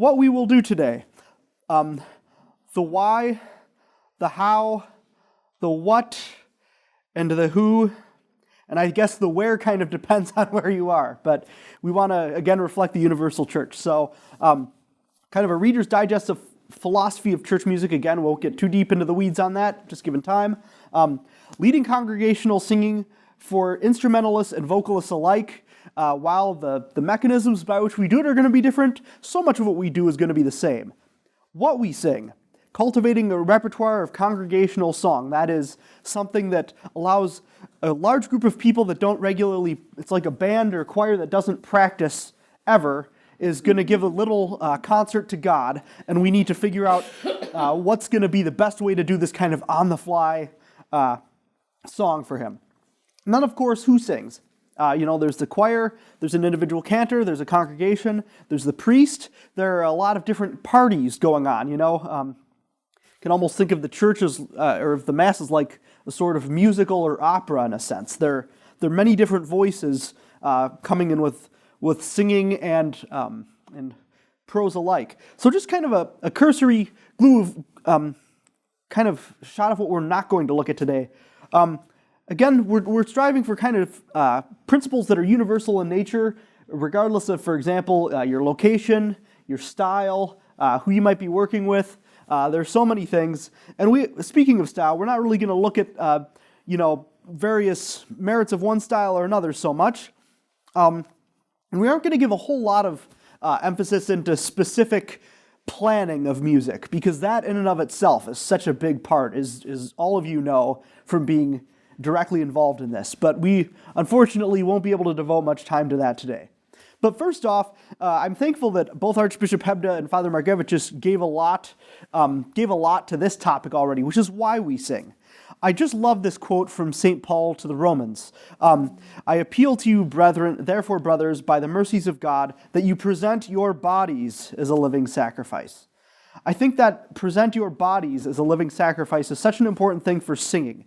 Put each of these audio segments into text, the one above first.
what we will do today. The why, the how, the what, and the who, and I guess the where kind of depends on where you are, but we want to, again, reflect the universal church. So kind of a Reader's Digest of philosophy of church music. Again, won't get too deep into the weeds on that, just given time. Leading congregational singing for instrumentalists and vocalists alike. While the mechanisms by which we do it are going to be different, so much of what we do is going to be the same. What we sing, cultivating a repertoire of congregational song, that is something that allows a large group of people that don't regularly, it's like a band or choir that doesn't practice ever, is going to give a little concert to God, and we need to figure out what's going to be the best way to do this kind of on-the-fly song for him. And then, of course, who sings? There's the choir, there's an individual cantor, there's a congregation, there's the priest. There are a lot of different parties going on, can almost think of the churches or of the masses like a sort of musical or opera in a sense. There are many different voices coming in with singing and prose alike. So just kind of a cursory glue of kind of shot of what we're not going to look at today. Again, we're striving for kind of principles that are universal in nature, regardless of, for example, your location, your style, who you might be working with. There's so many things. And speaking of style, we're not really going to look at, various merits of one style or another so much. And we aren't going to give a whole lot of emphasis into specific planning of music, because that in and of itself is such a big part, as all of you know from being directly involved in this. But we, unfortunately, won't be able to devote much time to that today. But first off, I'm thankful that both Archbishop Hebda and Father Margevicius gave a lot to this topic already, which is why we sing. I just love this quote from St. Paul to the Romans. I appeal to you, brethren, therefore, brothers, by the mercies of God, that you present your bodies as a living sacrifice. I think that present your bodies as a living sacrifice is such an important thing for singing.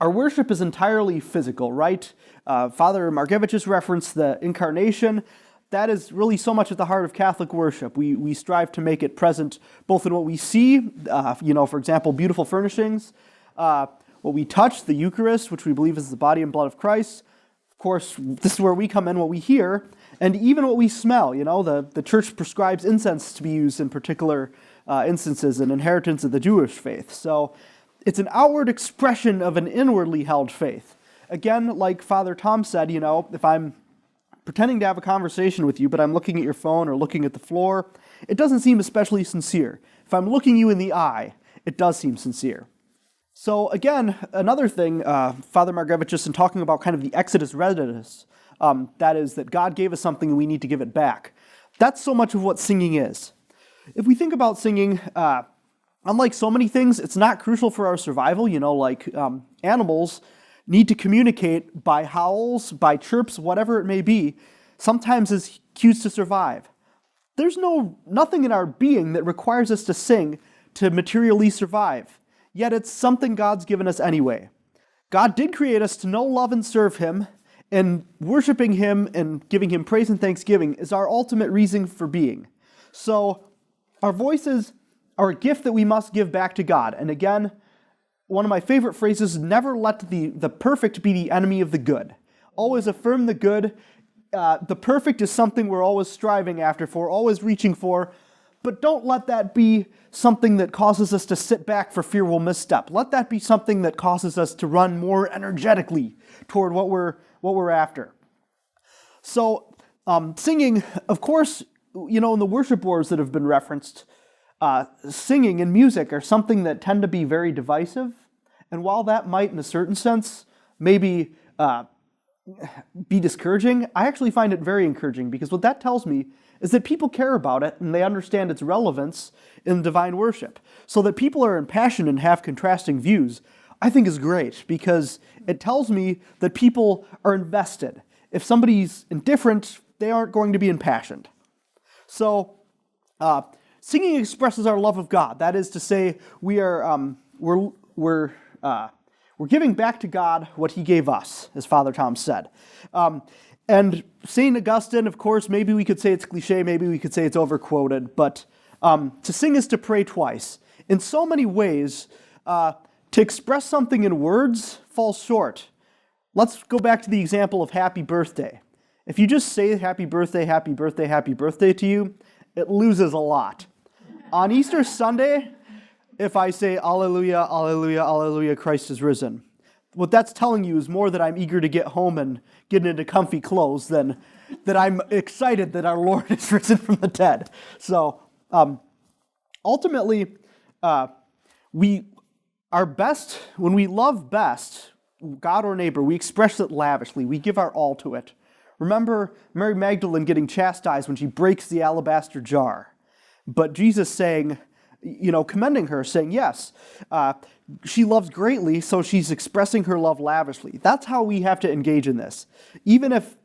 Our worship is entirely physical, right? Father Margevicius referenced the incarnation. That is really so much at the heart of Catholic worship. We strive to make it present both in what we see, for example, beautiful furnishings, what we touch, the Eucharist, which we believe is the body and blood of Christ. Of course, this is where we come in, what we hear, and even what we smell. The church prescribes incense to be used in particular instances, an inheritance of the Jewish faith. So it's an outward expression of an inwardly held faith. Again, like Father Tom said, if I'm pretending to have a conversation with you, but I'm looking at your phone or looking at the floor, it doesn't seem especially sincere. If I'm looking you in the eye, it does seem sincere. So again, another thing, Father Margevicius, in talking about kind of the exodus redditus, that is that God gave us something and we need to give it back. That's so much of what singing is. If we think about singing, unlike so many things, it's not crucial for our survival. Animals need to communicate by howls, by chirps, whatever it may be, sometimes as cues to survive. There's nothing in our being that requires us to sing to materially survive, yet it's something God's given us anyway. God did create us to know, love, and serve Him, and worshiping Him and giving Him praise and thanksgiving is our ultimate reason for being. So our voices are a gift that we must give back to God. And again, one of my favorite phrases, never let the perfect be the enemy of the good. Always affirm the good. The perfect is something we're always striving after for, always reaching for, but don't let that be something that causes us to sit back for fear we'll misstep. Let that be something that causes us to run more energetically toward what we're after. So singing, of course, in the worship wars that have been referenced, singing and music are something that tend to be very divisive, and while that might, in a certain sense, maybe be discouraging, I actually find it very encouraging, because what that tells me is that people care about it and they understand its relevance in divine worship. So that people are impassioned and have contrasting views, I think is great, because it tells me that people are invested. If somebody's indifferent, they aren't going to be impassioned. So, singing expresses our love of God. That is to say, we're giving back to God what He gave us, as Father Tom said. And St. Augustine, of course, maybe we could say it's cliche, maybe we could say it's overquoted, but to sing is to pray twice. In so many ways, to express something in words falls short. Let's go back to the example of happy birthday. If you just say happy birthday, happy birthday, happy birthday to you, it loses a lot. On Easter Sunday, if I say Alleluia, Alleluia, Alleluia, Christ is risen, what that's telling you is more that I'm eager to get home and get into comfy clothes than that I'm excited that our Lord is risen from the dead. So ultimately, we are best, when we love best, God or neighbor, we express it lavishly. We give our all to it. Remember Mary Magdalene getting chastised when she breaks the alabaster jar. But Jesus saying, commending her, saying, yes, she loves greatly, so she's expressing her love lavishly. That's how we have to engage in this. Even if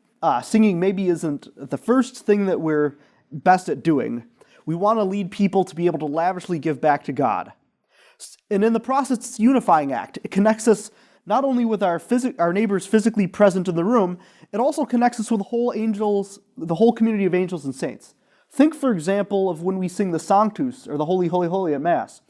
singing maybe isn't the first thing that we're best at doing, we want to lead people to be able to lavishly give back to God. And in the process, it's a unifying act. It connects us not only with our neighbors physically present in the room, it also connects us with the whole community of angels and saints. Think, for example, of when we sing the Sanctus, or the Holy, Holy, Holy at Mass.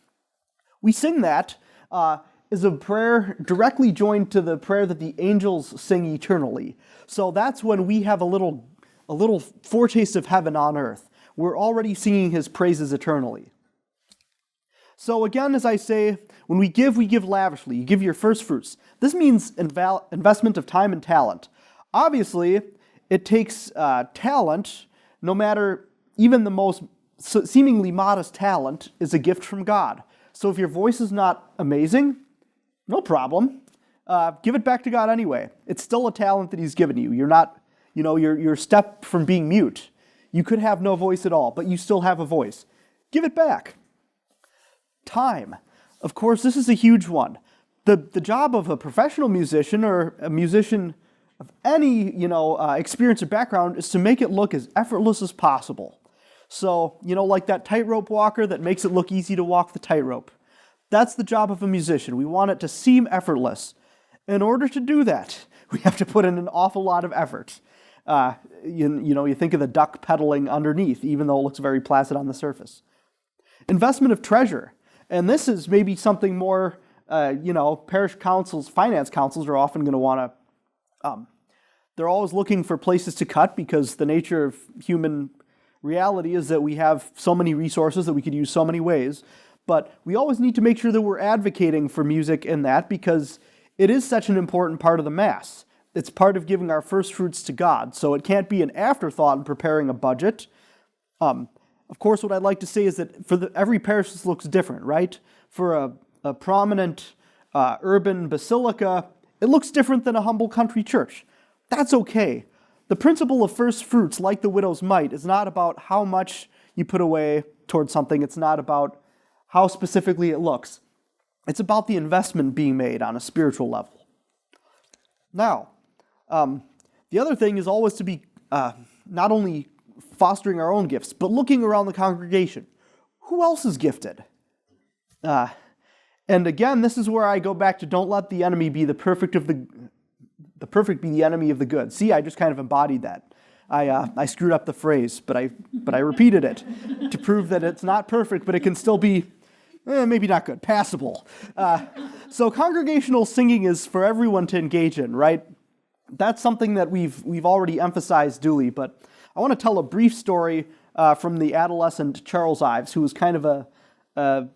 We sing that as a prayer directly joined to the prayer that the angels sing eternally. So that's when we have a little foretaste of heaven on earth. We're already singing his praises eternally. So again, as I say, when we give lavishly. You give your first fruits. This means investment of time and talent. Obviously, it takes talent, no matter even the most seemingly modest talent is a gift from God. So if your voice is not amazing, no problem. Give it back to God anyway. It's still a talent that he's given you. You're not, you're a step from being mute. You could have no voice at all, but you still have a voice. Give it back. Time. Of course, this is a huge one. The job of a professional musician or a musician of any, experience or background is to make it look as effortless as possible. So, like that tightrope walker that makes it look easy to walk the tightrope. That's the job of a musician. We want it to seem effortless. In order to do that, we have to put in an awful lot of effort. You think of the duck pedaling underneath, even though it looks very placid on the surface. Investment of treasure. And this is maybe something more, parish councils, finance councils are often going to want to, they're always looking for places to cut because the nature of human reality is that we have so many resources that we could use so many ways. But we always need to make sure that we're advocating for music in that because it is such an important part of the Mass. It's part of giving our first fruits to God. So it can't be an afterthought in preparing a budget. Of course, what I'd like to say is that every parish this looks different, right? For a prominent urban basilica, it looks different than a humble country church. That's okay. The principle of first fruits, like the widow's mite, is not about how much you put away towards something. It's not about how specifically it looks. It's about the investment being made on a spiritual level. Now, the other thing is always to be not only fostering our own gifts, but looking around the congregation. Who else is gifted? And again, this is where I go back to don't let the enemy be the perfect be the enemy of the good. See, I just kind of embodied that. I screwed up the phrase, but I repeated it to prove that it's not perfect, but it can still be maybe not good, passable. So congregational singing is for everyone to engage in, right? That's something that we've already emphasized duly, but I want to tell a brief story from the adolescent Charles Ives, who was kind of a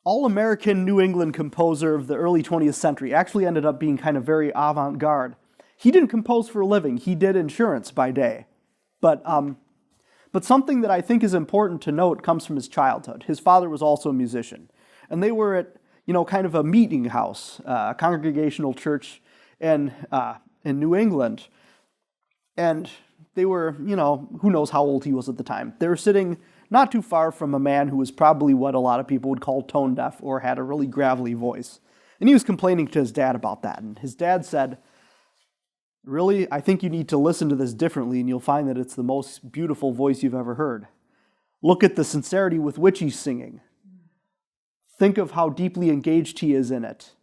all-American New England composer of the early 20th century. Actually ended up being kind of very avant-garde. He didn't compose for a living. He did insurance by day. But something that I think is important to note comes from his childhood. His father was also a musician. And they were at, kind of a meeting house, a congregational church in New England. And they were, who knows how old he was at the time. They were sitting not too far from a man who was probably what a lot of people would call tone deaf or had a really gravelly voice. And he was complaining to his dad about that. And his dad said, "Really, I think you need to listen to this differently and you'll find that it's the most beautiful voice you've ever heard. Look at the sincerity with which he's singing. Think of how deeply engaged he is in it."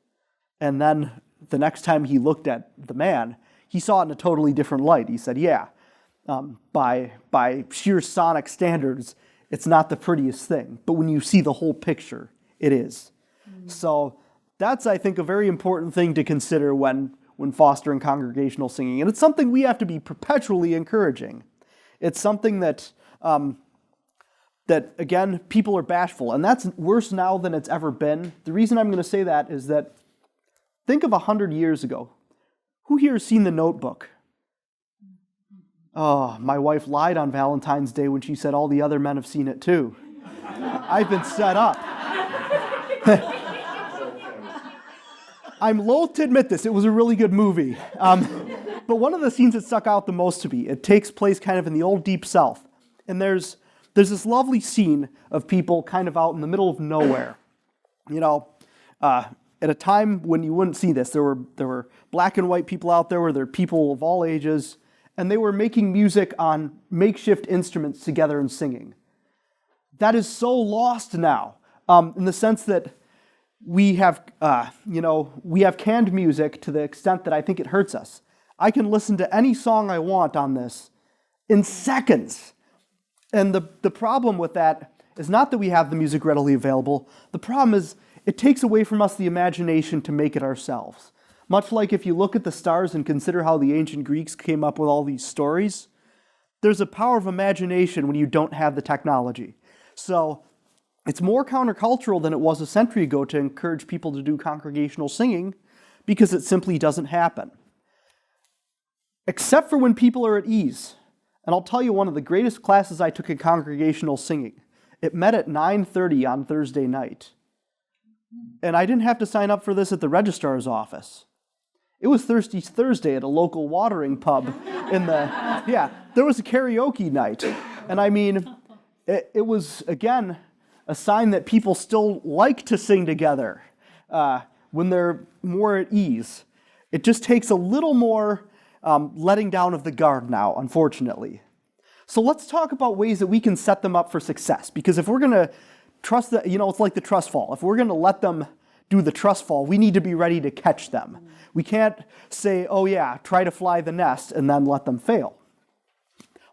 And then the next time he looked at the man, he saw it in a totally different light. He said, yeah, by sheer sonic standards, it's not the prettiest thing. But when you see the whole picture, it is. So that's, I think, a very important thing to consider when fostering congregational singing. And it's something we have to be perpetually encouraging. It's something that, again, people are bashful. And that's worse now than it's ever been. The reason I'm going to say that is that think of 100 years ago. Who here has seen The Notebook? Oh, my wife lied on Valentine's Day when she said all the other men have seen it too. I've been set up. I'm loath to admit this. It was a really good movie. But one of the scenes that stuck out the most to me, it takes place kind of in the old Deep South. And there's this lovely scene of people kind of out in the middle of nowhere. You know, at a time when you wouldn't see this, there were black and white people out there, where there were people of all ages, and they were making music on makeshift instruments together and singing. That is so lost now, in the sense that we have canned music to the extent that I think it hurts us. I can listen to any song I want on this in seconds. And the problem with that is not that we have the music readily available. The problem is it takes away from us the imagination to make it ourselves. Much like if you look at the stars and consider how the ancient Greeks came up with all these stories, there's a power of imagination when you don't have the technology. So it's more countercultural than it was a century ago to encourage people to do congregational singing, because it simply doesn't happen. Except for when people are at ease. And I'll tell you one of the greatest classes I took in congregational singing. It met at 9:30 on Thursday night. And I didn't have to sign up for this at the registrar's office. It was Thirsty Thursday at a local watering pub there was a karaoke night. And I mean, it was, again, a sign that people still like to sing together when they're more at ease. It just takes a little more letting down of the guard now, unfortunately. So let's talk about ways that we can set them up for success. Because if we're going to trust that, it's like the trust fall. If we're going to let them do the trust fall, we need to be ready to catch them. We can't say, oh yeah, try to fly the nest and then let them fail.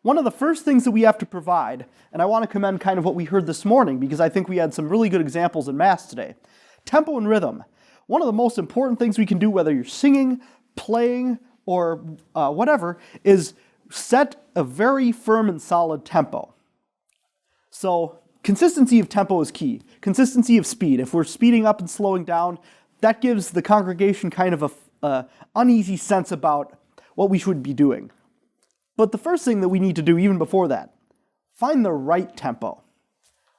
One of the first things that we have to provide, and I want to commend kind of what we heard this morning, because I think we had some really good examples in Mass today. Tempo and rhythm. One of the most important things we can do, whether you're singing, playing, or whatever, is set a very firm and solid tempo. So consistency of tempo is key. Consistency of speed. If we're speeding up and slowing down, that gives the congregation kind of a uneasy sense about what we should be doing. But the first thing that we need to do even before that, find the right tempo.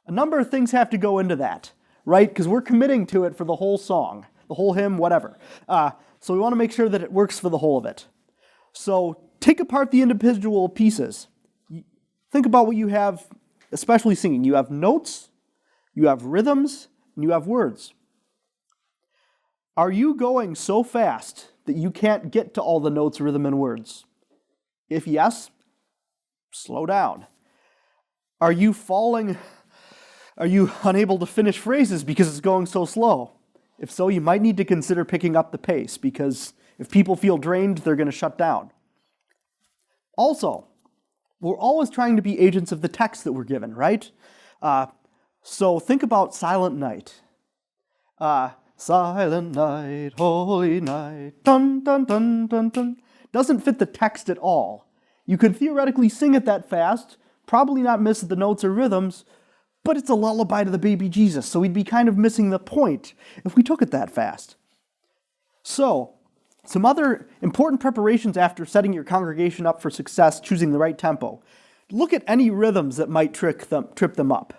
A number of things have to go into that, right? Because we're committing to it for the whole song, the whole hymn, whatever. So we want to make sure that it works for the whole of it. So take apart the individual pieces. Think about what you have, especially singing. You have notes, you have rhythms, and you have words. Are you going so fast that you can't get to all the notes, rhythm, and words? If yes, slow down. Are you unable to finish phrases because it's going so slow? If so, you might need to consider picking up the pace, because if people feel drained, they're going to shut down. Also, we're always trying to be agents of the text that we're given, right? So think about Silent Night. Silent night, holy night, dun dun dun dun dun. Doesn't fit the text at all. You could theoretically sing it that fast, probably not miss the notes or rhythms, but it's a lullaby to the baby Jesus, so we'd be kind of missing the point if we took it that fast. So, some other important preparations after setting your congregation up for success, choosing the right tempo. Look at any rhythms that might trip them up.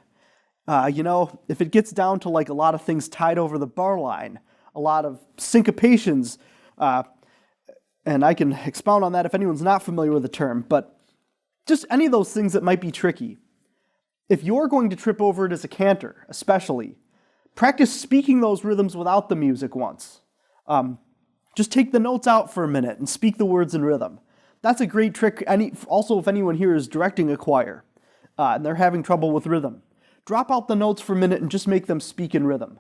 If it gets down to like a lot of things tied over the bar line, a lot of syncopations, and I can expound on that if anyone's not familiar with the term, but just any of those things that might be tricky. If you're going to trip over it as a cantor, especially, practice speaking those rhythms without the music once. Just take the notes out for a minute and speak the words in rhythm. That's a great trick. Also, if anyone here is directing a choir and they're having trouble with rhythm, drop out the notes for a minute and just make them speak in rhythm.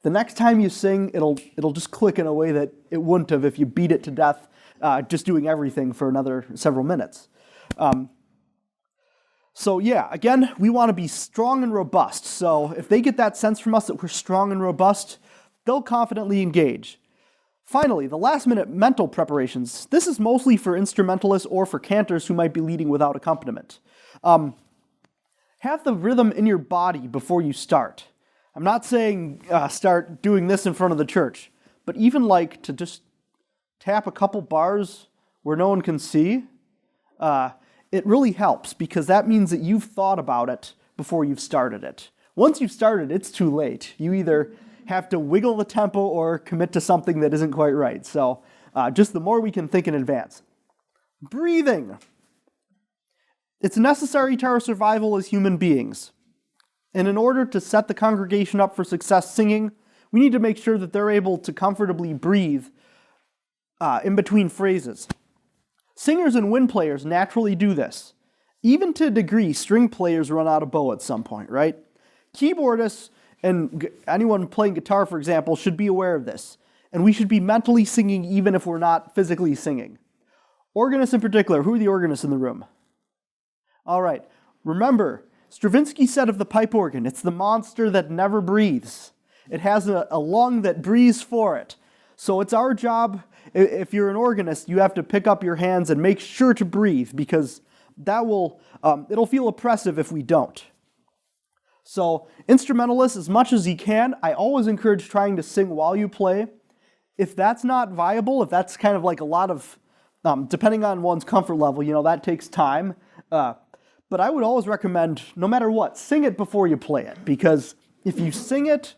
The next time you sing, it'll just click in a way that it wouldn't have if you beat it to death just doing everything for another several minutes. So yeah, again, we want to be strong and robust. So if they get that sense from us that we're strong and robust, they'll confidently engage. Finally, the last-minute mental preparations. This is mostly for instrumentalists or for cantors who might be leading without accompaniment. Have the rhythm in your body before you start. I'm not saying start doing this in front of the church, but even like to just tap a couple bars where no one can see, it really helps because that means that you've thought about it before you've started it. Once you've started, it's too late. You either have to wiggle the tempo or commit to something that isn't quite right. So just the more we can think in advance. Breathing. It's necessary to our survival as human beings. And in order to set the congregation up for success singing, we need to make sure that they're able to comfortably breathe in between phrases. Singers and wind players naturally do this. Even to a degree, string players run out of bow at some point, right? Keyboardists and anyone playing guitar, for example, should be aware of this. And we should be mentally singing even if we're not physically singing. Organists in particular. Who are the organists in the room? All right. Remember, Stravinsky said of the pipe organ, it's the monster that never breathes. It has a lung that breathes for it. So it's our job, if you're an organist, you have to pick up your hands and make sure to breathe because that will, it'll feel oppressive if we don't. So instrumentalists, as much as you can, I always encourage trying to sing while you play. If that's not viable, if that's kind of like a lot of, depending on one's comfort level, that takes time. But I would always recommend, no matter what, sing it before you play it. Because if you sing it,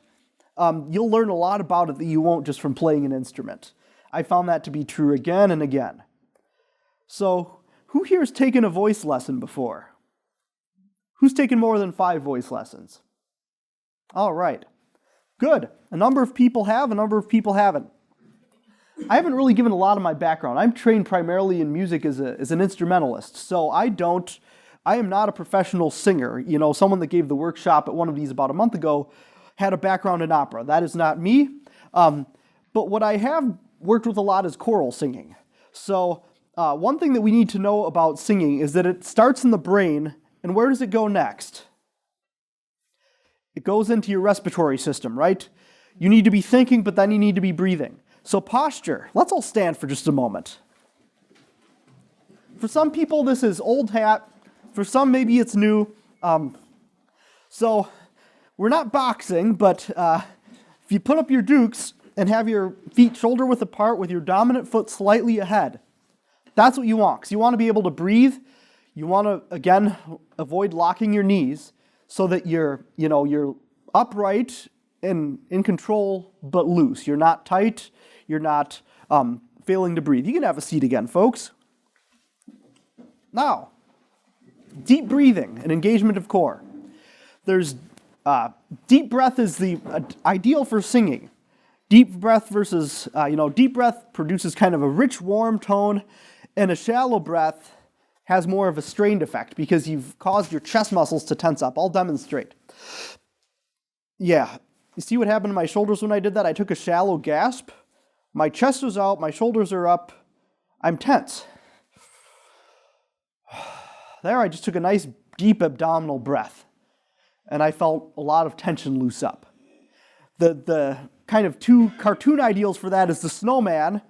you'll learn a lot about it that you won't just from playing an instrument. I found that to be true again and again. So, who here has taken a voice lesson before? Who's taken more than 5 voice lessons? All right. Good. A number of people have, a number of people haven't. I haven't really given a lot of my background. I'm trained primarily in music as an instrumentalist, so I am not a professional singer. Someone that gave the workshop at one of these about a month ago had a background in opera. That is not me. But what I have worked with a lot is choral singing. So one thing that we need to know about singing is that it starts in the brain, and where does it go next? It goes into your respiratory system, right? You need to be thinking, but then you need to be breathing. So posture. Let's all stand for just a moment. For some people, this is old hat. For some, maybe it's new. So we're not boxing, but if you put up your dukes and have your feet shoulder width apart with your dominant foot slightly ahead, that's what you want. Because you want to be able to breathe. You want to, again, avoid locking your knees so that you're upright and in control, but loose. You're not tight. You're not failing to breathe. You can have a seat again, folks. Now, deep breathing and engagement of core. There's deep breath is the ideal for singing. Deep breath versus, deep breath produces kind of a rich, warm tone, and a shallow breath has more of a strained effect because you've caused your chest muscles to tense up. I'll demonstrate. Yeah, you see what happened to my shoulders when I did that? I took a shallow gasp. My chest was out, my shoulders are up. I'm tense. There, I just took a nice deep abdominal breath, and I felt a lot of tension loose up. The kind of 2 cartoon ideals for that is the snowman.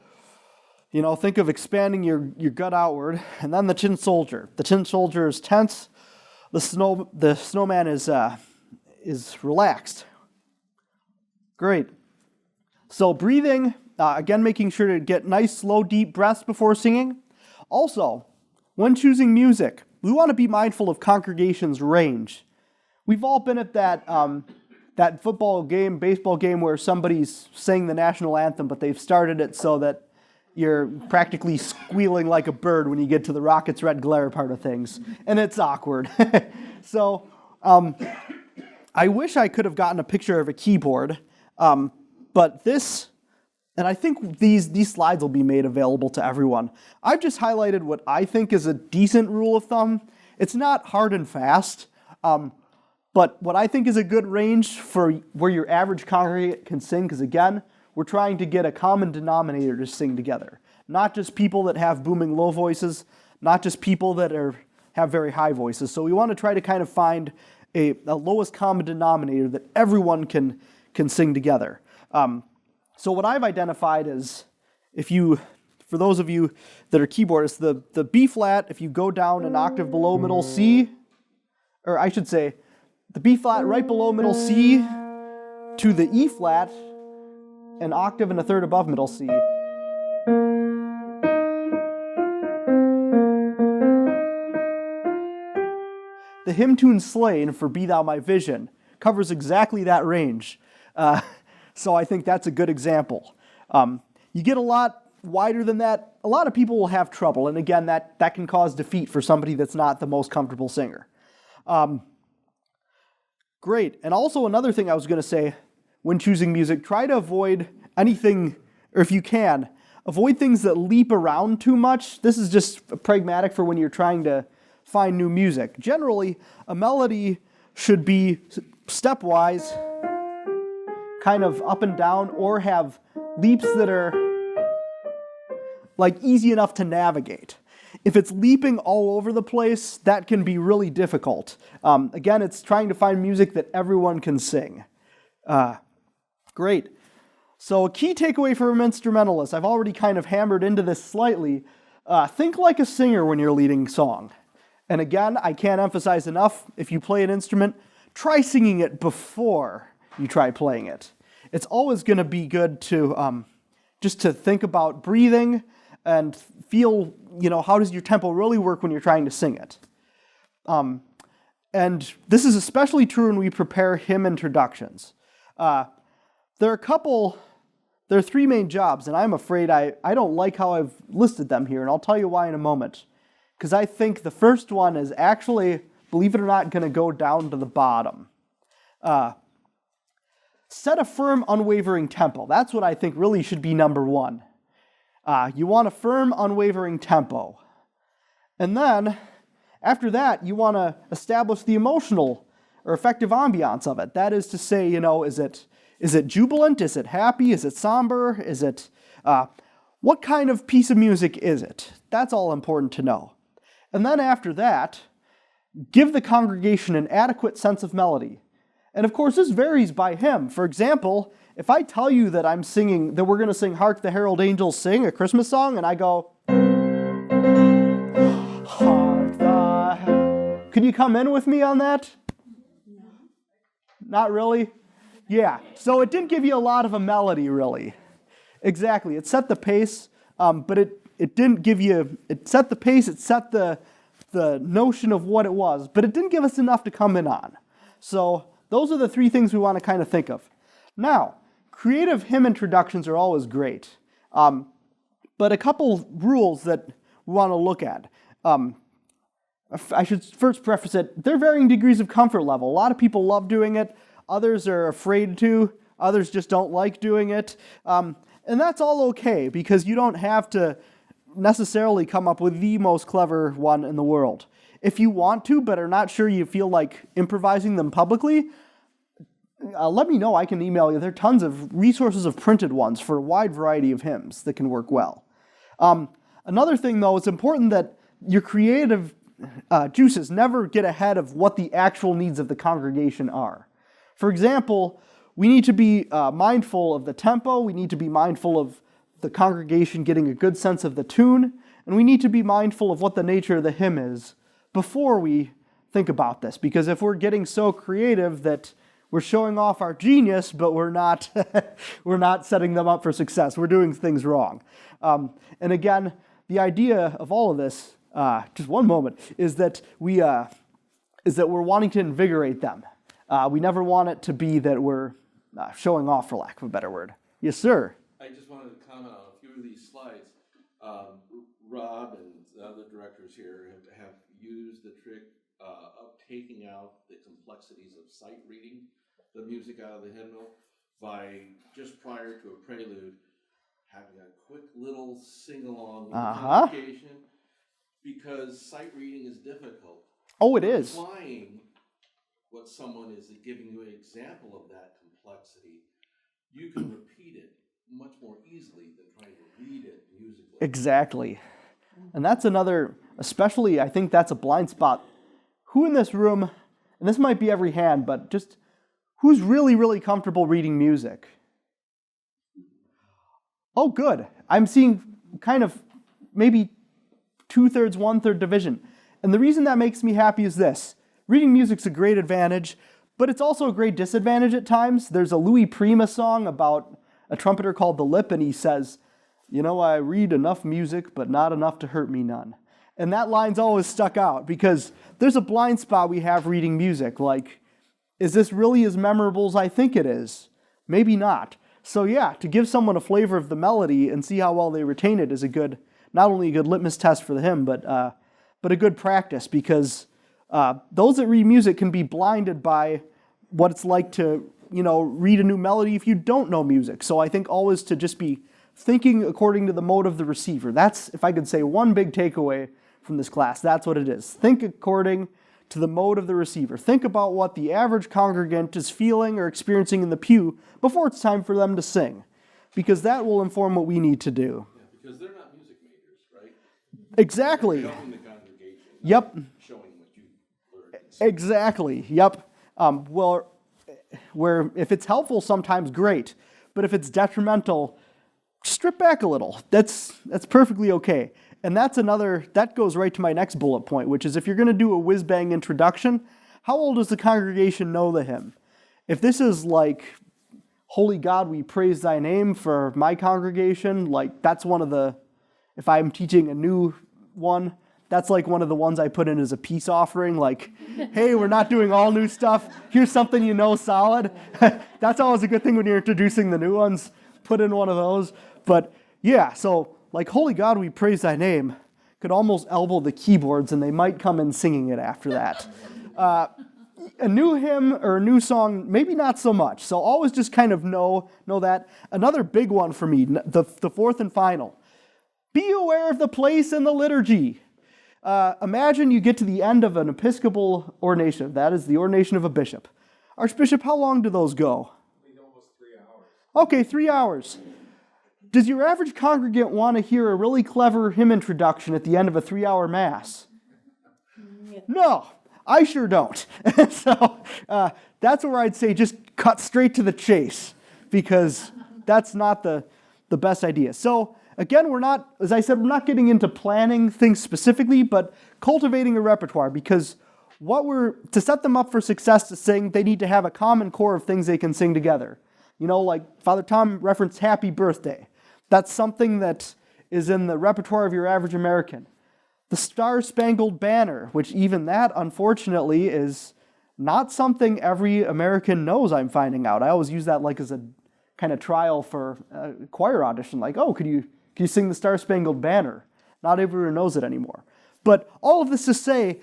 Think of expanding your gut outward, and then the tin soldier. The tin soldier is tense. The snowman is relaxed. Great. So breathing, again, making sure to get nice, slow, deep breaths before singing. Also, when choosing music, we want to be mindful of congregation's range. We've all been at that football game, baseball game where somebody's saying the national anthem, but they've started it so that you're practically squealing like a bird when you get to the Rockets Red Glare part of things, and it's awkward. So I wish I could have gotten a picture of a keyboard, but this, and I think these slides will be made available to everyone. I've just highlighted what I think is a decent rule of thumb. It's not hard and fast, but what I think is a good range for where your average congregate can sing, because again, we're trying to get a common denominator to sing together. not just people that have booming low voices, not just people that have very high voices. So we want to try to kind of find a lowest common denominator that everyone can sing together. So what I've identified is, for those of you that are keyboardists, the B flat, if you go down an octave below middle C, or I should say, the B flat right below middle C to the E flat, an octave and a third above middle C. The hymn tune Slain for Be Thou My Vision covers exactly that range. So I think that's a good example. You get a lot wider than that, a lot of people will have trouble. And again, that can cause defeat for somebody that's not the most comfortable singer. Great. And also another thing I was going to say, when choosing music, try to avoid anything, or if you can, avoid things that leap around too much. This is just pragmatic for when you're trying to find new music. Generally, a melody should be stepwise, kind of up and down, or have leaps that are like easy enough to navigate. If it's leaping all over the place, that can be really difficult. Again, it's trying to find music that everyone can sing. Great. So a key takeaway from instrumentalists, I've already kind of hammered into this slightly. Think like a singer when you're leading song. And again, I can't emphasize enough, if you play an instrument, try singing it before you try playing it. It's always going to be good to just to think about breathing and feel, how does your tempo really work when you're trying to sing it. And this is especially true when we prepare hymn introductions. There are three main jobs, and I'm afraid I don't like how I've listed them here, and I'll tell you why in a moment. Because I think the first one is actually, believe it or not, going to go down to the bottom. Set a firm, unwavering tempo. That's what I think really should be number one. You want a firm, unwavering tempo. And then, after that, you want to establish the emotional or effective ambiance of it. That is to say, is it jubilant? Is it happy? Is it somber? Is it, what kind of piece of music is it? That's all important to know. And then after that, give the congregation an adequate sense of melody. And of course, this varies by hymn. For example, if I tell you that we're going to sing Hark the Herald Angels Sing, a Christmas song, and I go, Hark the... Could you come in with me on that? Not really? Yeah, so it didn't give you a lot of a melody, really. Exactly, it set the pace, but it didn't give you, it set the pace, it set the notion of what it was, but it didn't give us enough to come in on. So those are the three things we want to kind of think of. Now, creative hymn introductions are always great, but a couple rules that we want to look at. I should first preface it, there are varying degrees of comfort level. A lot of people love doing it, others are afraid to, others just don't like doing it. And that's all okay, because you don't have to necessarily come up with the most clever one in the world. If you want to, but are not sure you feel like improvising them publicly, let me know. I can email you. There are tons of resources of printed ones for a wide variety of hymns that can work well. Another thing, though, it's important that your creative juices never get ahead of what the actual needs of the congregation are. For example, we need to be mindful of the tempo, we need to be mindful of the congregation getting a good sense of the tune, and we need to be mindful of what the nature of the hymn is before we think about this. Because if we're getting so creative that we're showing off our genius, but we're not we're not setting them up for success, we're doing things wrong. And again, the idea of all of this, just one moment, is that we're wanting to invigorate them. We never want it to be that we're showing off, for lack of a better word. Yes, sir. I just wanted to comment on a few of these slides. Rob and the other directors here have used the trick of taking out the complexities of sight reading the music out of the hymnal by just prior to a prelude having a quick little sing-along with the congregation, because sight reading is difficult. Oh, it is. Applying what someone is giving you an example of that complexity, you can repeat it much more easily than trying to read it musically. Exactly. And that's another, especially I think that's a blind spot. Who in this room, and this might be every hand, but just who's really, really comfortable reading music? Oh, good. I'm seeing kind of maybe 2/3, 1/3 division. And the reason that makes me happy is this. Reading music's a great advantage, but it's also a great disadvantage at times. There's a Louis Prima song about a trumpeter called The Lip, and he says, "You know, I read enough music, but not enough to hurt me none." And that line's always stuck out because there's a blind spot we have reading music. Like, is this really as memorable as I think it is? Maybe not. So yeah, to give someone a flavor of the melody and see how well they retain it is a good, not only a good litmus test for him, but a good practice, because those that read music can be blinded by what it's like to, read a new melody if you don't know music. So I think always to just be thinking according to the mode of the receiver. That's, if I could say one big takeaway from this class, that's what it is. Think according to the mode of the receiver. Think about what the average congregant is feeling or experiencing in the pew before it's time for them to sing, because that will inform what we need to do. Yeah, because they're not music majors, right? Exactly. They're helping the congregation. Yep. Showing what you learned. Exactly. Yep. Well, where if it's helpful, sometimes great, but if it's detrimental, strip back a little. That's perfectly okay. And that goes right to my next bullet point, which is if you're going to do a whiz-bang introduction, how old does the congregation know the hymn? If this is like, "Holy God, we praise thy name" for my congregation, like that's one of the, if I'm teaching a new one, that's like one of the ones I put in as a peace offering, like, hey, we're not doing all new stuff. Here's something you know solid. That's always a good thing when you're introducing the new ones. Put in one of those. But yeah, so like "Holy God, we praise thy name" could almost elbow the keyboards and they might come in singing it after that. A new hymn or a new song, maybe not so much. So always just kind of know that. Another big one for me, the fourth and final. Be aware of the place in the liturgy. Imagine you get to the end of an Episcopal ordination. That is the ordination of a bishop. Archbishop, how long do those go? Almost 3 hours. Okay, 3 hours. Does your average congregant want to hear a really clever hymn introduction at the end of a 3-hour mass? No, I sure don't. So that's where I'd say just cut straight to the chase, because that's not the best idea. So again, we're not, as I said, we're not getting into planning things specifically, but cultivating a repertoire, because to set them up for success to sing, they need to have a common core of things they can sing together. Like Father Tom referenced "Happy Birthday." That's something that is in the repertoire of your average American. The Star Spangled Banner, which even that, unfortunately, is not something every American knows, I'm finding out. I always use that like as a kind of trial for a choir audition, like, "Oh, could you sing the Star Spangled Banner?" Not everyone knows it anymore. But all of this to say,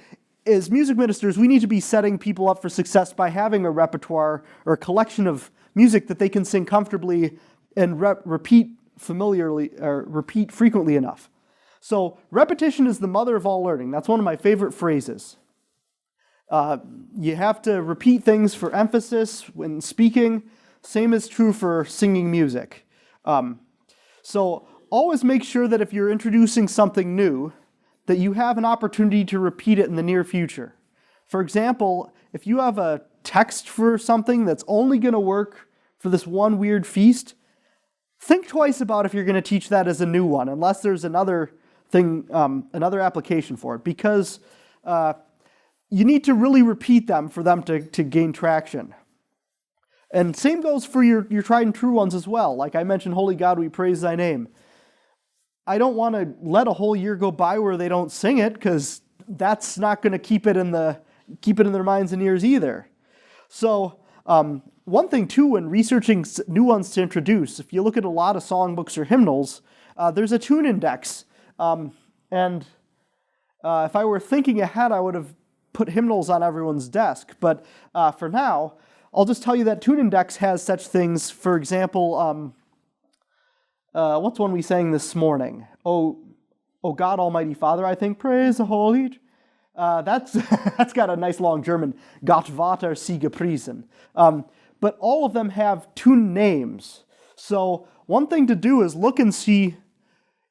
as music ministers, we need to be setting people up for success by having a repertoire or a collection of music that they can sing comfortably and repeat familiarly or repeat frequently enough. So repetition is the mother of all learning. That's one of my favorite phrases. You have to repeat things for emphasis when speaking. Same is true for singing music. So always make sure that if you're introducing something new, that you have an opportunity to repeat it in the near future. For example, if you have a text for something that's only going to work for this one weird feast, think twice about if you're going to teach that as a new one, unless there's another thing, another application for it, because you need to really repeat them for them to gain traction. And same goes for your tried and true ones as well. Like I mentioned, "Holy God, we praise thy name." I don't want to let a whole year go by where they don't sing it, because that's not going to keep it in their minds and ears either. So one thing too, when researching new ones to introduce, if you look at a lot of songbooks or hymnals, there's a tune index. And if I were thinking ahead, I would have put hymnals on everyone's desk. But for now, I'll just tell you that tune index has such things. For example, what's one we sang this morning? Oh God, Almighty Father, I think. Praise the Holy. That's got a nice long German. Gott Vater sie gepriesen. But all of them have tune names. So one thing to do is look and see,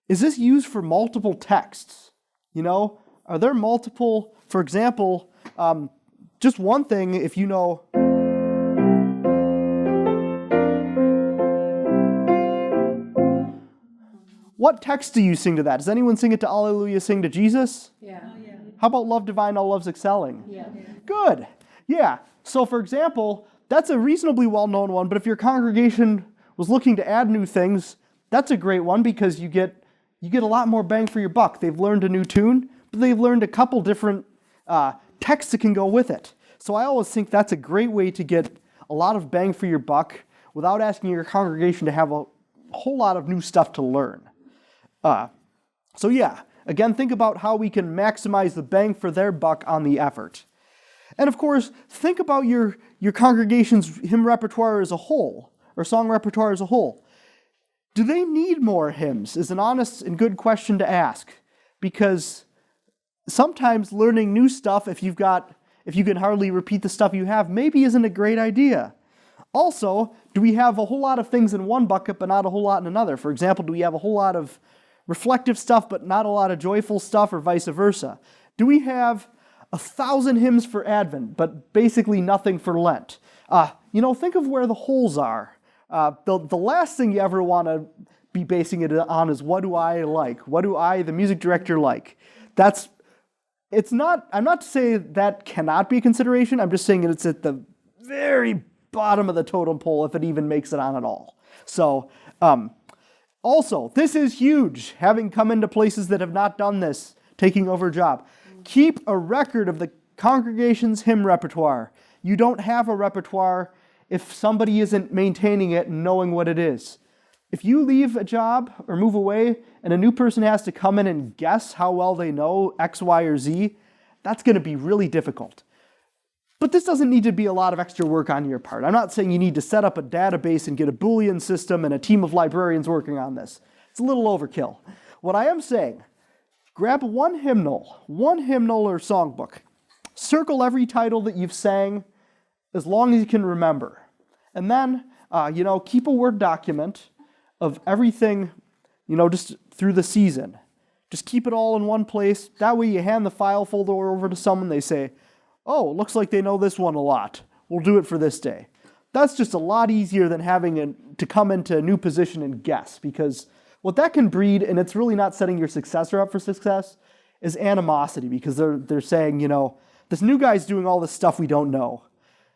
is this used for multiple texts? Are there multiple, for example, just one thing, if you know, what text do you sing to that? Does anyone sing it to Alleluia, sing to Jesus? Yeah. How about Love Divine, All Love's Excelling? Yeah. Good. Yeah. So, for example, that's a reasonably well-known one, but if your congregation was looking to add new things, that's a great one because you get a lot more bang for your buck. They've learned a new tune, but they've learned a couple different texts that can go with it. So I always think that's a great way to get a lot of bang for your buck without asking your congregation to have a whole lot of new stuff to learn. So yeah, again, think about how we can maximize the bang for their buck on the effort. And of course, think about your congregation's hymn repertoire as a whole, or song repertoire as a whole. Do they need more hymns? Is an honest and good question to ask. Because sometimes learning new stuff, if you can hardly repeat the stuff you have, maybe isn't a great idea. Also, do we have a whole lot of things in one bucket but not a whole lot in another? For example, do we have a whole lot of reflective stuff but not a lot of joyful stuff, or vice versa? Do we have 1,000 hymns for Advent but basically nothing for Lent? Think of where the holes are. The last thing you ever want to be basing it on is, what do I like? What do I, the music director, like? I'm not saying that cannot be a consideration. I'm just saying it's at the very bottom of the totem pole if it even makes it on at all. So, also, this is huge, having come into places that have not done this, taking over a job. Keep a record of the congregation's hymn repertoire. You don't have a repertoire if somebody isn't maintaining it and knowing what it is. If you leave a job or move away and a new person has to come in and guess how well they know X, Y, or Z, that's going to be really difficult. But this doesn't need to be a lot of extra work on your part. I'm not saying you need to set up a database and get a Boolean system and a team of librarians working on this. It's a little overkill. What I am saying, grab one hymnal or songbook, circle every title that you've sang as long as you can remember. And then, keep a Word document of everything, just through the season. Just keep it all in one place. That way you hand the file folder over to someone, they say, oh, looks like they know this one a lot. We'll do it for this day. That's just a lot easier than having to come into a new position and guess, because what that can breed, and it's really not setting your successor up for success, is animosity, because they're saying, this new guy's doing all this stuff we don't know.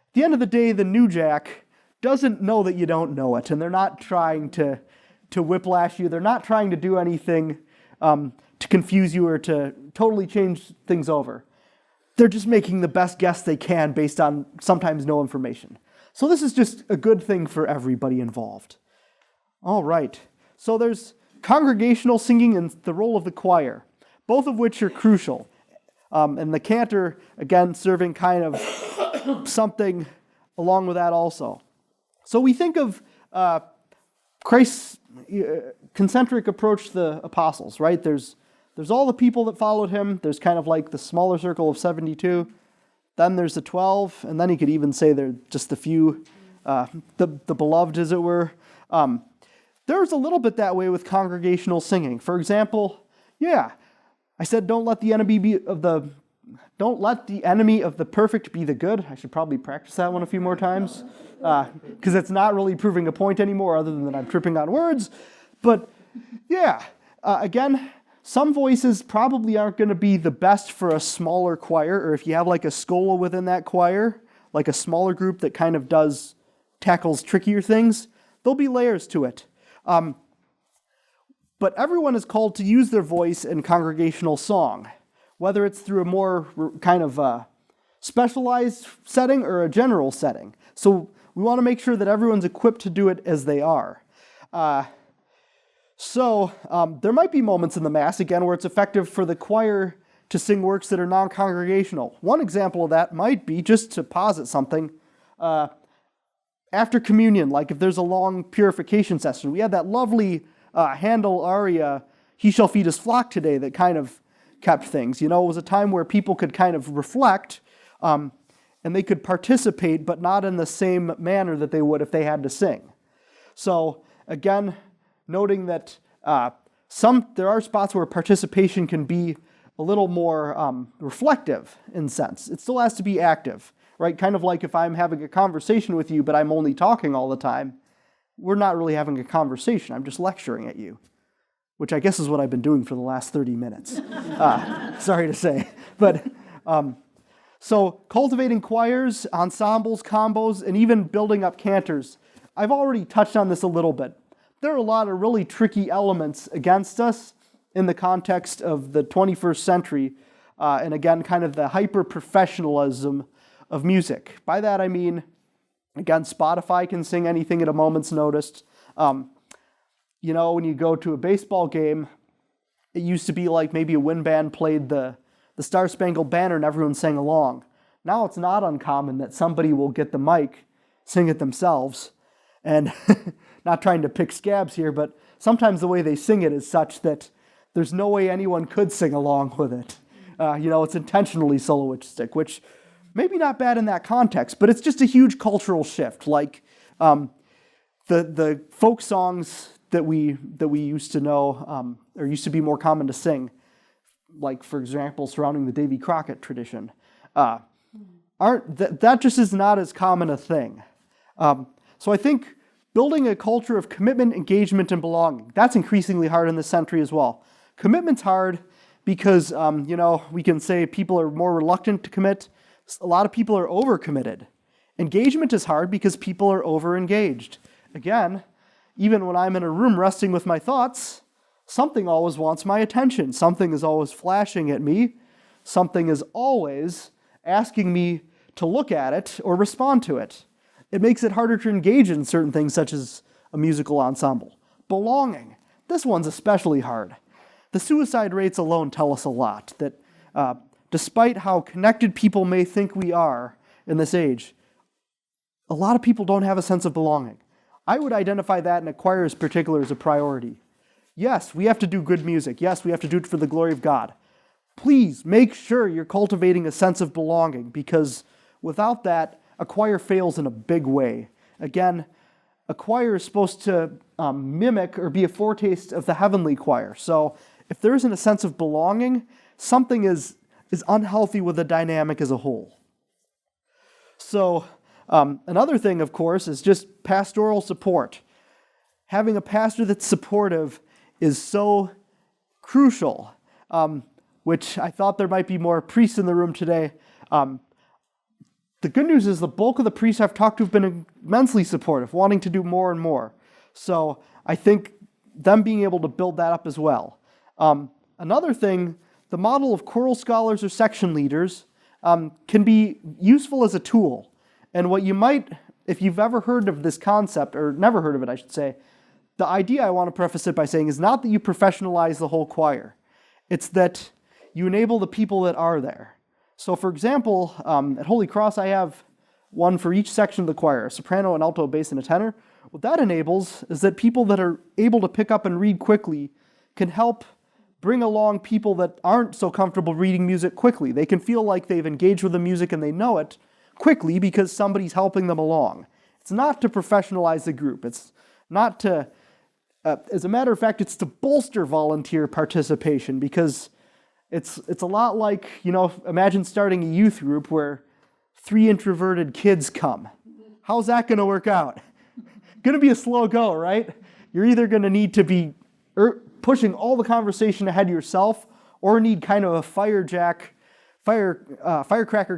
At the end of the day, the new jack doesn't know that you don't know it, and they're not trying to whiplash you. They're not trying to do anything to confuse you or to totally change things over. They're just making the best guess they can based on sometimes no information. So this is just a good thing for everybody involved. All right. So there's congregational singing and the role of the choir, both of which are crucial. And the cantor, again, serving kind of something along with that also. So we think of Christ's concentric approach to the apostles, right? There's all the people that followed him. There's kind of like the smaller circle of 72. Then there's the 12, and then you could even say they're just the few, the beloved, as it were. There's a little bit that way with congregational singing. For example, I said, don't let the enemy of the perfect be the good. I should probably practice that one a few more times, because it's not really proving a point anymore, other than I'm tripping on words. But again, some voices probably aren't going to be the best for a smaller choir, or if you have like a schola within that choir, like a smaller group that kind of tackles trickier things, there'll be layers to it. But everyone is called to use their voice in congregational song, whether it's through a more kind of specialized setting or a general setting. So we want to make sure that everyone's equipped to do it as they are. So there might be moments in the Mass, again, where it's effective for the choir to sing works that are non-congregational. One example of that might be, just to posit something, after communion, like if there's a long purification session. We had that lovely Handel aria, He Shall Feed His Flock Today, that kind of kept things. It was a time where people could kind of reflect, and they could participate, but not in the same manner that they would if they had to sing. So, again, noting that there are spots where participation can be a little more reflective in sense. It still has to be active, right? Kind of like if I'm having a conversation with you, but I'm only talking all the time, we're not really having a conversation. I'm just lecturing at you, which I guess is what I've been doing for the last 30 minutes. Sorry to say. But so cultivating choirs, ensembles, combos, and even building up cantors. I've already touched on this a little bit. There are a lot of really tricky elements against us in the context of the 21st century, and again, kind of the hyper-professionalism of music. By that I mean, again, Spotify can sing anything at a moment's notice. You know, when you go to a baseball game, it used to be like maybe a wind band played the Star Spangled Banner and everyone sang along. Now it's not uncommon that somebody will get the mic, sing it themselves, and not trying to pick scabs here, but sometimes the way they sing it is such that there's no way anyone could sing along with it. You know, it's intentionally soloistic, which maybe not bad in that context, but it's just a huge cultural shift. Like the folk songs that we used to know, or used to be more common to sing, like for example, surrounding the Davy Crockett tradition, that just is not as common a thing. So I think building a culture of commitment, engagement, and belonging, that's increasingly hard in this century as well. Commitment's hard because, you know, we can say people are more reluctant to commit. A lot of people are overcommitted. Engagement is hard because people are over-engaged. Again, even when I'm in a room resting with my thoughts, something always wants my attention. Something is always flashing at me. Something is always asking me to look at it or respond to it. It makes it harder to engage in certain things such as a musical ensemble. Belonging. This one's especially hard. The suicide rates alone tell us a lot, that despite how connected people may think we are in this age, a lot of people don't have a sense of belonging. I would identify that in a choir in particular as a priority. Yes, we have to do good music. Yes, we have to do it for the glory of God. Please make sure you're cultivating a sense of belonging, because without that, a choir fails in a big way. Again, a choir is supposed to mimic or be a foretaste of the heavenly choir. So if there isn't a sense of belonging, something is unhealthy with the dynamic as a whole. So another thing, of course, is just pastoral support. Having a pastor that's supportive is so crucial, which I thought there might be more priests in the room today. The good news is the bulk of the priests I've talked to have been immensely supportive, wanting to do more and more. So I think them being able to build that up as well. Another thing, the model of choral scholars or section leaders can be useful as a tool. And what you might, if you've ever heard of this concept, or never heard of it, I should say, the idea I want to preface it by saying is not that you professionalize the whole choir. It's that you enable the people that are there. So for example, at Holy Cross I have one for each section of the choir, a soprano, an alto, a bass, and a tenor. What that enables is that people that are able to pick up and read quickly can help bring along people that aren't so comfortable reading music quickly. They can feel like they've engaged with the music and they know it quickly because somebody's helping them along. It's not to professionalize the group. It's not to, as a matter of fact, it's to bolster volunteer participation, because it's a lot like, you know, imagine starting a youth group where 3 introverted kids come. How's that going to work out? Going to be a slow go, right? You're either going to need to be pushing all the conversation ahead yourself, or need kind of a firecracker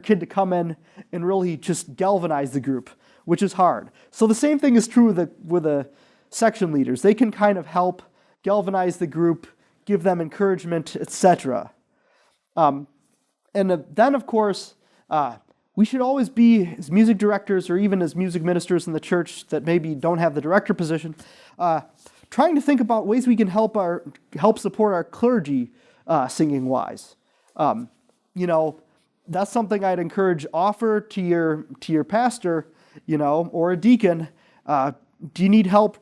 kid to come in and really just galvanize the group, which is hard. So the same thing is true with the section leaders. They can kind of help galvanize the group, give them encouragement, etc. And then, of course, we should always be, as music directors or even as music ministers in the church that maybe don't have the director position, trying to think about ways we can help support our clergy singing-wise. You know, that's something I'd encourage. Offer to your pastor, you know, or a deacon. Do you need help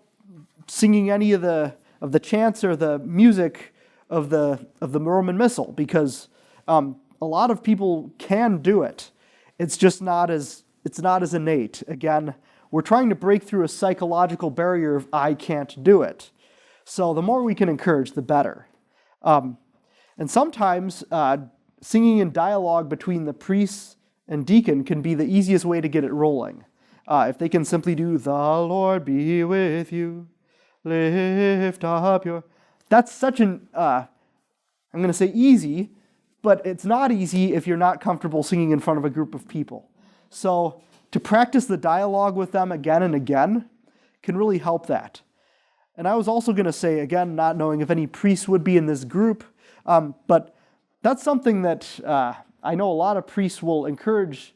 singing any of the chants or the music of the Roman Missal? Because a lot of people can do it. It's just not as innate. Again, we're trying to break through a psychological barrier of I can't do it. So the more we can encourage, the better. And sometimes singing in dialogue between the priest and deacon can be the easiest way to get it rolling. If they can simply do, "The Lord be with you, lift up your..." That's such an, I'm going to say easy, but it's not easy if you're not comfortable singing in front of a group of people. So to practice the dialogue with them again and again can really help that. And I was also going to say, again, not knowing if any priests would be in this group, but that's something that I know a lot of priests will encourage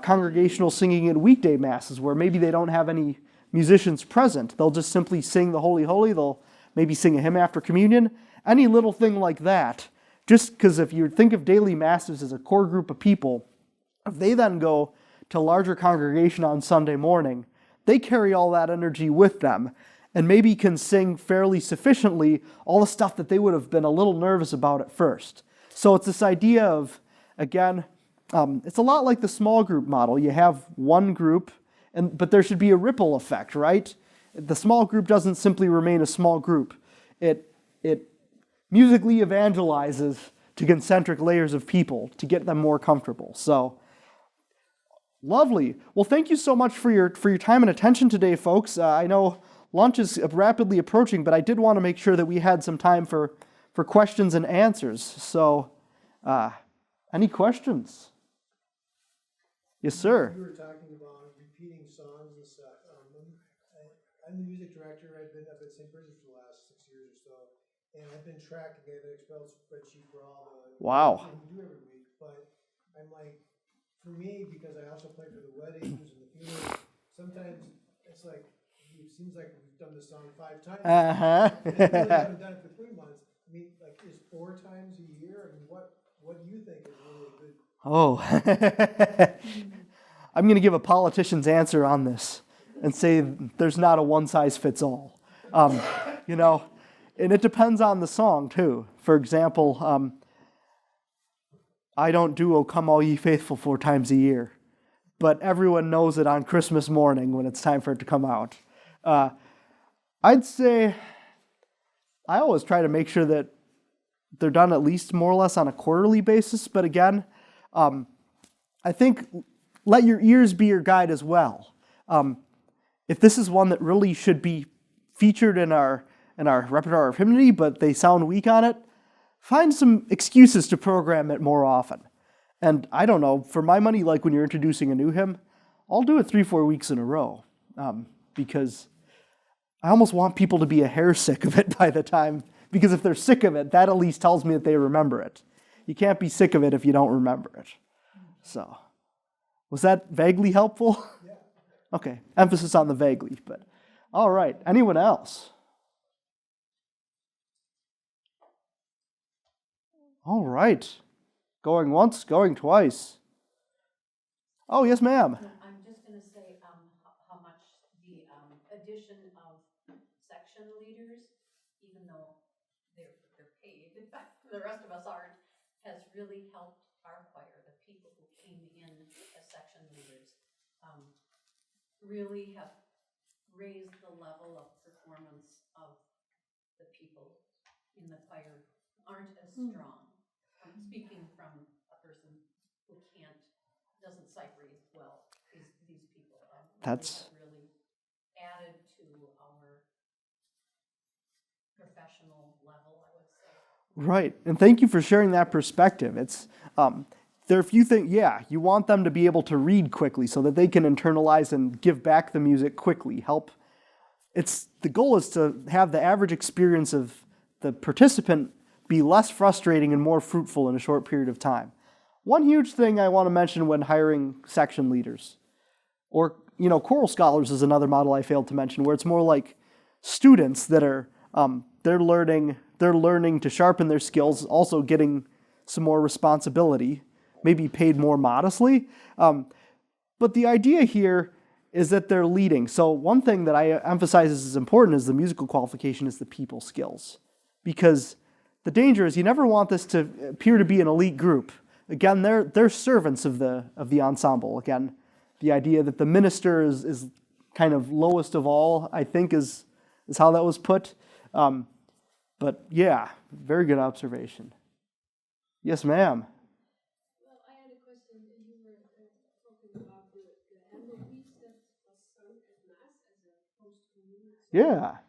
congregational singing in weekday masses where maybe they don't have any musicians present. They'll just simply sing the Holy Holy. They'll maybe sing a hymn after communion. Any little thing like that. Just because if you think of daily masses as a core group of people, if they then go to larger congregation on Sunday morning, they carry all that energy with them and maybe can sing fairly sufficiently all the stuff that they would have been a little nervous about at first. So it's this idea of, again, it's a lot like the small group model. You have one group, but there should be a ripple effect, right? The small group doesn't simply remain a small group. It musically evangelizes to concentric layers of people to get them more comfortable. So, lovely. Well, thank you so much for your time and attention today, folks. I know lunch is rapidly approaching, but I did want to make sure that we had some time for questions and answers. So, any questions? Yes, sir. You were talking about repeating songs and stuff. I'm the music director. I've been up at St. Bridget for the last 6 years or so, and I've been tracking. I have an Excel spreadsheet for all the Wow. things we do every week. But I'm like, for me, because I also play for the weddings and the funerals, sometimes it's like it seems like we've done this song 5 times. Uh-huh. And we really haven't done it for 3 months. I mean, like, is 4 times a year? I mean, what do you think is really a good? Oh, I'm going to give a politician's answer on this and say there's not a one-size-fits-all. And it depends on the song, too. For example, I don't do "O Come All Ye Faithful" 4 times a year, but everyone knows it on Christmas morning when it's time for it to come out. I'd say I always try to make sure that they're done at least more or less on a quarterly basis, but again, I think let your ears be your guide as well. If this is one that really should be featured in our repertoire of hymnody, but they sound weak on it, find some excuses to program it more often. And I don't know, for my money, like when you're introducing a new hymn, I'll do it 3-4 weeks in a row because I almost want people to be a hair sick of it by the time, because if they're sick of it, that at least tells me that they remember it. You can't be sick of it if you don't remember it. So, was that vaguely helpful? Yeah. Okay, emphasis on the vaguely, but all right. Anyone else? All right. Going once, going twice. Oh, yes, ma'am. I'm just going to say how much the addition of section leaders, even though they're paid, the rest of us aren't, has really helped our choir. The people who came in as section leaders really have raised the level of performance of the people in the choir aren't as strong. I'm speaking from a person who doesn't sight read well. These people That's really added to our professional level, I would say. right. And thank you for sharing that perspective. It's there are a few things, you want them to be able to read quickly so that they can internalize and give back the music quickly. The goal is to have the average experience of the participant be less frustrating and more fruitful in a short period of time. One huge thing I want to mention when hiring section leaders, or choral scholars is another model I failed to mention, where it's more like students that are they're learning to sharpen their skills, also getting some more responsibility, maybe paid more modestly. But the idea here is that they're leading. So one thing that I emphasize is important is the musical qualification is the people skills, because the danger is you never want this to appear to be an elite group. Again, they're servants of the ensemble. Again, the idea that the minister is kind of lowest of all, I think, is how that was put. But yeah, very good observation. Yes, ma'am. Well, I had a question. You were talking about the handle piece that was sung at Mass as a post-communion song. Yeah.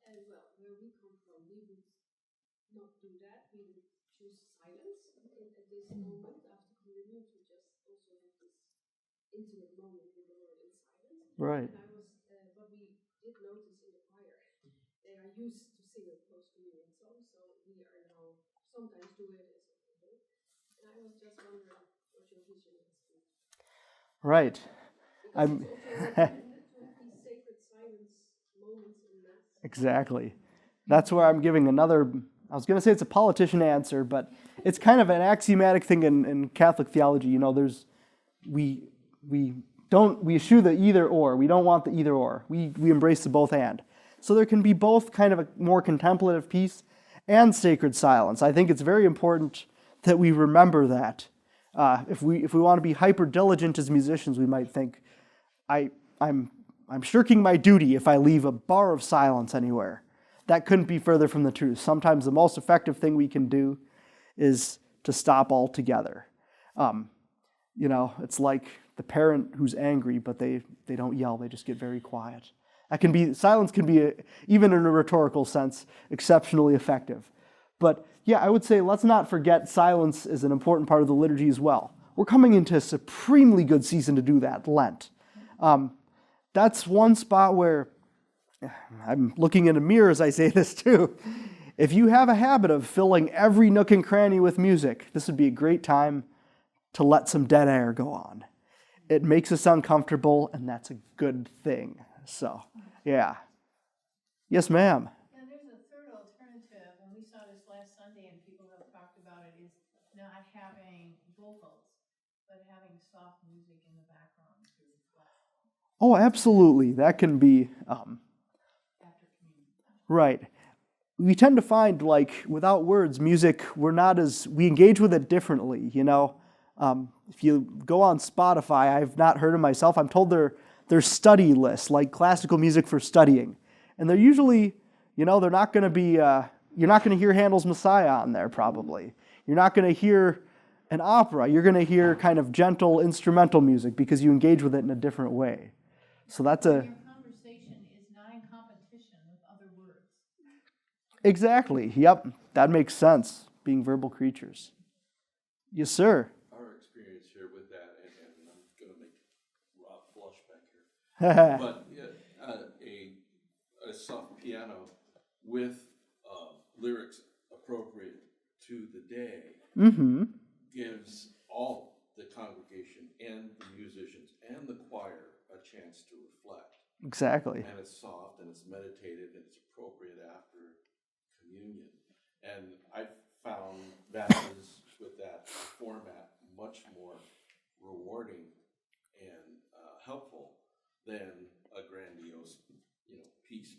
And well, where we come from, we would not do that. We would choose silence at this moment after communion to just also have this intimate moment with the Lord in silence. Right. And but we did notice in the choir, they are used to sing a post-communion song, so we are now sometimes do it and sometimes don't. And I was just wondering what your vision is. Right. Because it's also recommended to have these sacred silence moments in Mass. Exactly. That's where I'm giving another, I was going to say it's a politician answer, but it's kind of an axiomatic thing in Catholic theology. You know, we eschew the either or. We don't want the either or. We embrace the both and. So there can be both kind of a more contemplative piece and sacred silence. I think it's very important that we remember that. If we want to be hyper diligent as musicians, we might think, I'm shirking my duty if I leave a bar of silence anywhere. That couldn't be further from the truth. Sometimes the most effective thing we can do is to stop altogether. You know, it's like the parent who's angry, but they don't yell, they just get very quiet. Silence can be, even in a rhetorical sense, exceptionally effective. But yeah, I would say let's not forget silence is an important part of the liturgy as well. We're coming into a supremely good season to do that, Lent. That's one spot where, I'm looking in a mirror as I say this too, if you have a habit of filling every nook and cranny with music, this would be a great time to let some dead air go on. It makes us uncomfortable, and that's a good thing. So, yeah. Yes, ma'am. Yeah, there's a third alternative, and we saw this last Sunday, and people have talked about it, is not having vocals, but having soft music in the background to reflect Oh, absolutely. That can be, after communion. right. We tend to find, like, without words, music, we engage with it differently, you know. If you go on Spotify, I've not heard of myself, I'm told they're study lists, like classical music for studying. And they're usually, you know, they're not going to be, you're not going to hear Handel's Messiah on there, probably. You're not going to hear an opera. You're going to hear kind of gentle instrumental music because you engage with it in a different way. So that's Your conversation is not in competition with other words. Exactly. Yep. That makes sense, being verbal creatures. Yes, sir. Our experience here with that, and I'm going to make Rob blush back here, but a soft piano with lyrics appropriate to the day gives all the congregation and the musicians and the choir a chance to reflect. Exactly. And it's soft and it's meditative and it's appropriate after communion. And I found masses with that format much more rewarding and helpful than a grandiose, piece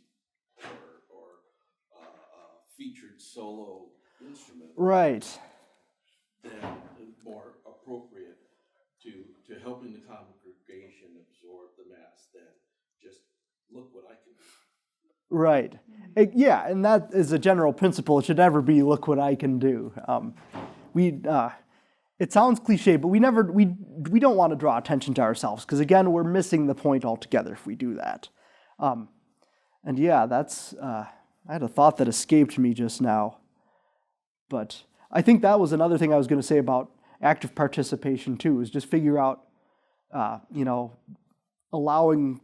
or featured solo instrument. Right. Then more appropriate to helping the congregation absorb the mass than just look what I can do. Right. Yeah, and that is a general principle. It should never be look what I can do. It sounds cliche, but we don't want to draw attention to ourselves because again, we're missing the point altogether if we do that. And yeah, that's I had a thought that escaped me just now, but I think that was another thing I was going to say about active participation too. Is just figure out, allowing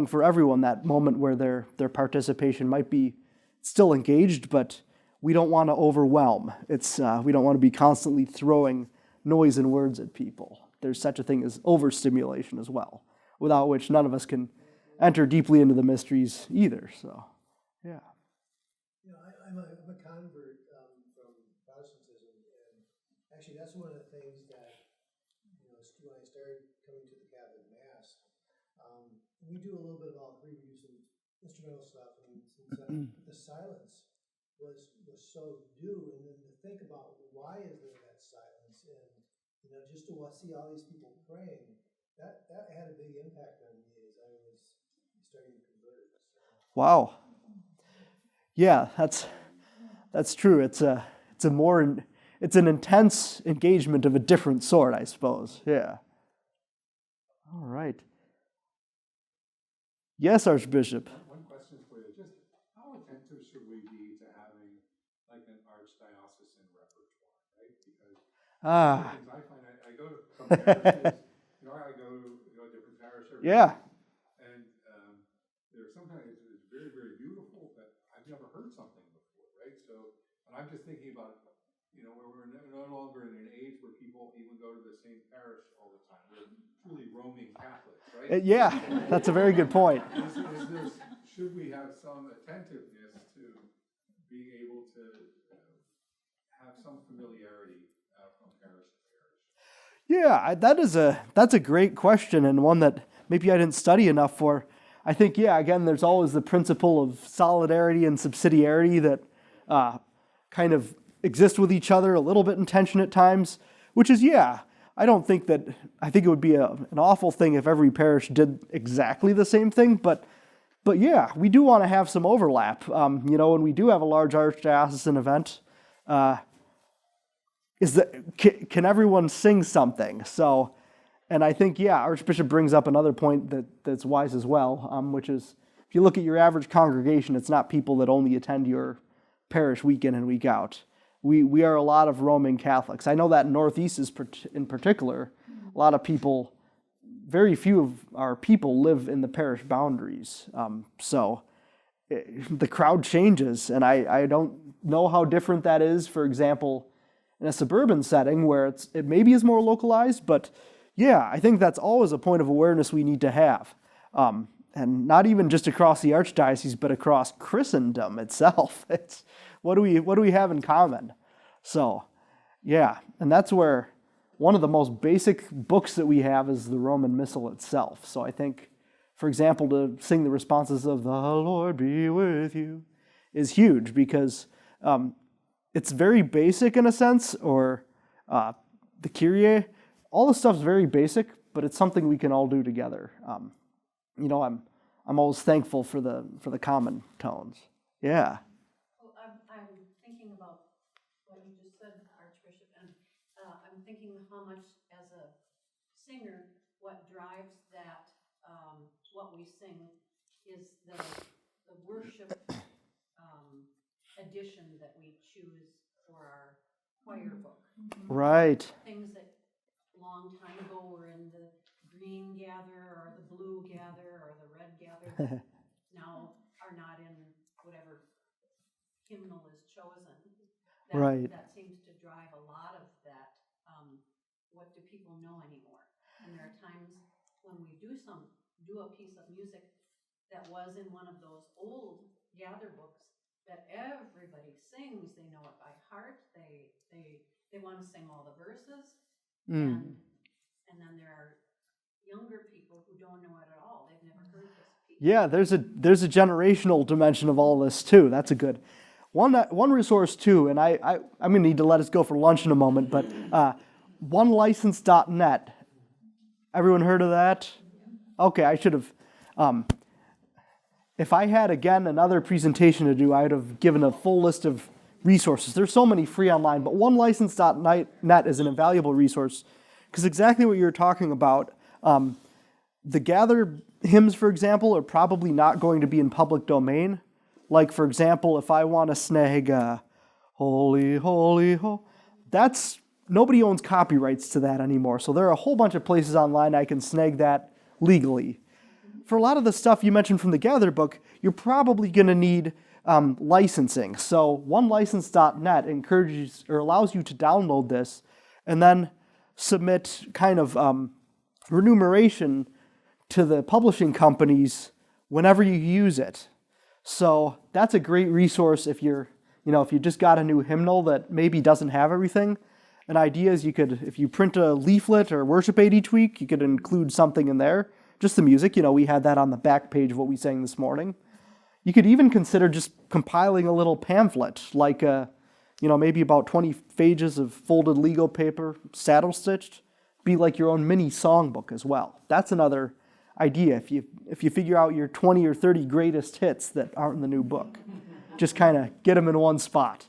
for everyone that moment where their participation might be still engaged, but we don't want to overwhelm. We don't want to be constantly throwing noise and words at people. There's such a thing as overstimulation as well, without which none of us can enter deeply into the mysteries either. So, yeah. I'm a convert from Protestantism, and actually that's one of the things that, when I started coming to the Catholic Mass, we do a little bit of all three. We do some instrumental stuff, and the silence was so due, and then to think about why is there that silence, and just to see all these people praying, that had a big impact on me as I was starting to convert. So. Wow. Yeah, that's true. It's an intense engagement of a different sort, I suppose. Yeah. All right. Yes, Archbishop. One question for you. Just how attentive should we be to having like an archdiocesan repertoire, right? Because one of the things I find, I go to some parishes, I go to different parishes. Yeah. And there's sometimes it's very, very beautiful, but I've never heard something before, right? So, and I'm just thinking about, we're no longer in an age where people even go to the same parish all the time. We're truly roaming Catholics, right? Yeah, that's a very good point. Should we have some attentiveness to being able to have some familiarity from parish to parish? Yeah, that's a great question, and one that maybe I didn't study enough for. I think, again, there's always the principle of solidarity and subsidiarity that kind of exist with each other, a little bit in tension at times, which is, I think it would be an awful thing if every parish did exactly the same thing, but we do want to have some overlap. When we do have a large archdiocesan event, can everyone sing something? So, and I think, Archbishop brings up another point that's wise as well, which is, if you look at your average congregation, it's not people that only attend your parish week in and week out. We are a lot of roaming Catholics. I know that in Northeast in particular, a lot of people, very few of our people live in the parish boundaries. So the crowd changes, and I don't know how different that is, for example, in a suburban setting where it maybe is more localized, but I think that's always a point of awareness we need to have. And not even just across the archdiocese, but across Christendom itself. It's what do we have in common? So, and that's where one of the most basic books that we have is the Roman Missal itself. So I think, for example, to sing the responses of "The Lord be with you" is huge because it's very basic in a sense, or the Kyrie. All the stuff's very basic, but it's something we can all do together. I'm always thankful for the common tones. Yeah. Well, I'm thinking about what you just said, Archbishop, and I'm thinking how much, as a singer, what drives that, what we sing, is the worship edition that we choose for our choir book. Right. Things that long time ago were in the green gather or the blue gather or the red gather now are not in whatever hymnal is chosen. Right. That seems to drive a lot of that. What do people know anymore? And there are times when we do a piece of music that was in one of those old gather books that everybody sings. They know it by heart. They want to sing all the verses. And then there are younger people who don't know it at all. They've never heard this piece. Yeah, there's a generational dimension of all this too. That's a good one resource too. And I'm going to need to let us go for lunch in a moment. But onelicense.net. Everyone heard of that? Okay, I should have. If I had again another presentation to do, I would have given a full list of resources. There's so many free online, but onelicense.net is an invaluable resource because exactly what you're talking about. The gather hymns, for example, are probably not going to be in public domain. Like, for example, if I want to snag Holy, Holy, Holy, nobody owns copyrights to that anymore. So there are a whole bunch of places online I can snag that legally. For a lot of the stuff you mentioned from the Gather book, you're probably going to need licensing. So onelicense.net encourages or allows you to download this and then submit kind of remuneration to the publishing companies whenever you use it. So that's a great resource if you just got a new hymnal that maybe doesn't have everything. An idea is if you print a leaflet or worship aid each week, you could include something in there. Just the music, we had that on the back page of what we sang this morning. You could even consider just compiling a little pamphlet, like maybe about 20 pages of folded legal paper, saddle stitched, be like your own mini songbook as well. That's another idea. If you figure out your 20 or 30 greatest hits that aren't in the new book, just kind of get them in one spot.